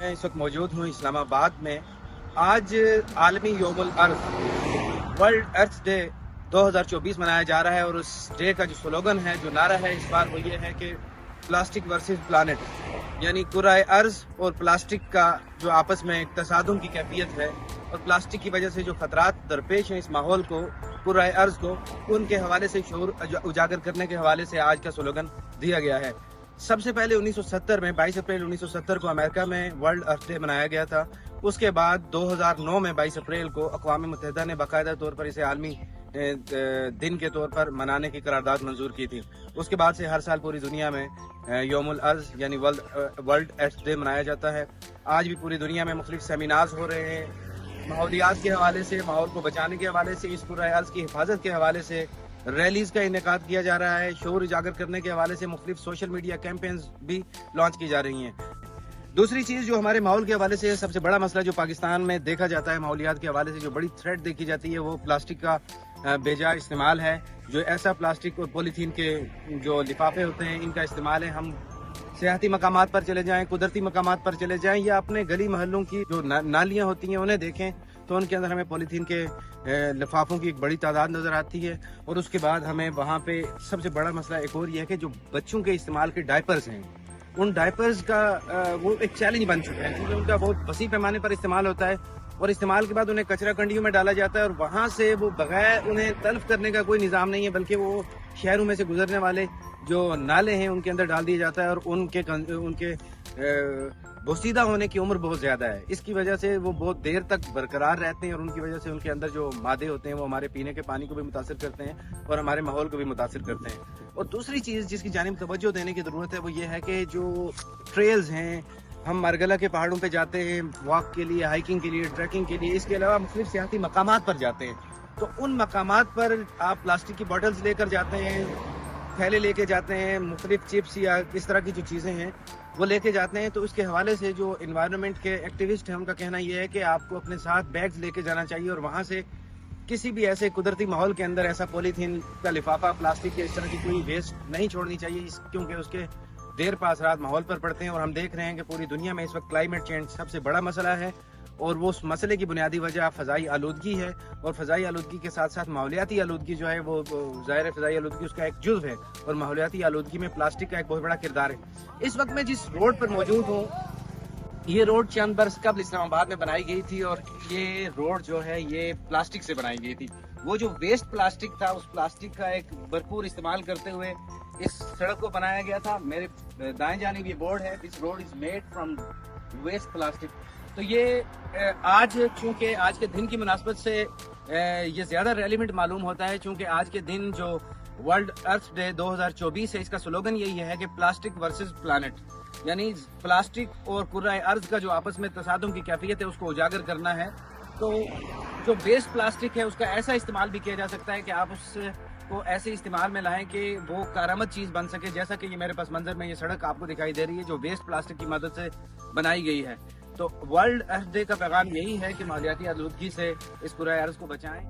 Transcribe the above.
मैं इस वक्त मौजूद हूँ इस्लामाबाद में। आज आलमी योमुल अर्थ वर्ल्ड अर्थ डे 2024 मनाया जा रहा है और उस डे का जो स्लोगन है, जो नारा है इस बार, वो ये है कि प्लास्टिक वर्सेस प्लानेट, यानी कुराए अर्ज और प्लास्टिक का जो आपस में एक तसादुम की कैफियत है और प्लास्टिक की वजह से जो खतरात दरपेश हैं इस माहौल को, कुराए अर्ज को, उनके हवाले से शऊर उजागर करने के हवाले से आज का स्लोगन दिया गया है। सबसे पहले 1970 में 22 अप्रैल 1970 को अमेरिका में वर्ल्ड अर्थ डे मनाया गया था। उसके बाद 2009 में 22 अप्रैल को अक़वाम मुत्तहिदा ने बाकायदा तौर पर इसे आलमी दिन के तौर पर मनाने की करारदाद मंजूर की थी। उसके बाद से हर साल पूरी दुनिया में योमुल अर्ज यानी वर्ल्ड अर्थ डे मनाया जाता है। आज भी पूरी दुनिया में मुख्तलिफ सेमिनार्स हो रहे हैं, माहौलियात के हवाले से, माहौल को बचाने के हवाले से, इस कुराए अर्ज की हिफाजत के हवाले से रैलीज का इनेकाद किया जा रहा है। शोर उजागर करने के हवाले से मुख्तलिफ सोशल मीडिया कैंपेन्स भी लॉन्च की जा रही हैं। दूसरी चीज़ जो हमारे माहौल के हवाले से सबसे बड़ा मसला जो पाकिस्तान में देखा जाता है, माहौलियात के हवाले से जो बड़ी थ्रेट देखी जाती है, वो प्लास्टिक का बेजा इस्तेमाल है। जो ऐसा प्लास्टिक और पॉलीथीन के जो लिफाफे होते हैं, इनका इस्तेमाल है। हम सियाहती मकामात पर चले जाएं, कुदरती मकामात पर चले जाएं या अपने गली महलों की जो नालियाँ होती हैं उन्हें देखें तो उनके अंदर हमें पॉलीथीन के लिफाफों की एक बड़ी तादाद नज़र आती है। और उसके बाद हमें वहाँ पे सबसे बड़ा मसला एक और ये है कि जो बच्चों के इस्तेमाल के डायपर्स हैं, उन डायपर्स का वो एक चैलेंज बन चुका है, क्योंकि उनका बहुत वसी पैमाने पर इस्तेमाल होता है और इस्तेमाल के बाद उन्हें कचरा कंडियों में डाला जाता है और वहाँ से वो बगैर उन्हें तल्फ करने का कोई निज़ाम नहीं है, बल्कि वो शहरों में से गुजरने वाले जो नाले हैं उनके अंदर डाल दिया जाता है और उनके बोसीदा होने की उम्र बहुत ज़्यादा है। इसकी वजह से वो बहुत देर तक बरकरार रहते हैं और उनकी वजह से उनके अंदर जो मादे होते हैं वो हमारे पीने के पानी को भी मुतासिर करते हैं और हमारे माहौल को भी मुतासिर करते हैं। और दूसरी चीज़ जिसकी जानिब तवज्जो देने की ज़रूरत है वो ये है कि जो ट्रेल्स हैं, हम मरगला के पहाड़ों पे जाते हैं वॉक के लिए, हाइकिंग के लिए, ट्रैकिंग के लिए, इसके अलावा मुख्तलिफ सियाहती मकामात पर जाते हैं, तो उन मकामात पर आप प्लास्टिक की बॉटल्स लेकर जाते हैं, थैले लेके जाते हैं, मुख्तलिफ चिप्स या इस तरह की जो चीज़ें हैं वो लेके जाते हैं। तो उसके हवाले से जो इन्वायरमेंट के एक्टिविस्ट हैं उनका कहना ये है कि आपको अपने साथ बैग्स लेके जाना चाहिए और वहाँ से किसी भी ऐसे कुदरती माहौल के अंदर ऐसा पॉलीथीन का लिफाफा, प्लास्टिक के इस तरह की कोई वेस्ट नहीं छोड़नी चाहिए, क्योंकि उसके देर पा असरात माहौल पर पड़ते हैं। और हम देख रहे हैं कि पूरी दुनिया में इस वक्त क्लाइमेट चेंज सबसे बड़ा मसला है और वो उस मसले की बुनियादी वजह फ़ज़ाई आलूदगी है। और फ़ज़ाई आलूदगी के साथ साथ माहौलियाती आलूदगी जो है वो ज़ाहिर फ़ज़ाई आलूदगी उसका एक जुज़्व है और माहौलियाती आलूदगी में प्लास्टिक का एक बहुत बड़ा किरदार है। इस वक्त मैं जिस रोड पर मौजूद हूँ, ये रोड चंद बरस कबल इस्लामाबाद में बनाई गई थी और ये रोड जो है ये प्लास्टिक से बनाई गई थी। वो जो वेस्ट प्लास्टिक था, उस प्लास्टिक का एक भरपूर इस्तेमाल करते हुए इस सड़क को बनाया गया था। मेरे दाएं जानिब ये बोर्ड है, this road is made from waste plastic. तो ये आज चूँकि आज के दिन की मुनासबत से ये ज़्यादा रेलिवेंट मालूम होता है, चूँकि आज के दिन जो वर्ल्ड अर्थ डे 2024 है, इसका स्लोगन यही है कि प्लास्टिक वर्सेस प्लानेट, यानी प्लास्टिक और कुर्राए अर्ज का जो आपस में तसादुम की कैफियत है उसको उजागर करना है। तो जो वेस्ट प्लास्टिक है उसका ऐसा इस्तेमाल भी किया जा सकता है कि आप उसको ऐसे इस्तेमाल में लाएं कि वो कारामद चीज़ बन सके, जैसा कि ये मेरे पास मंजर में ये सड़क आपको दिखाई दे रही है जो वेस्ट प्लास्टिक की मदद से बनाई गई है। तो वर्ल्ड अर्थ डे का पैगाम यही है कि माहौलियाती आलूदगी से इस कुराए अर्ज को बचाएं।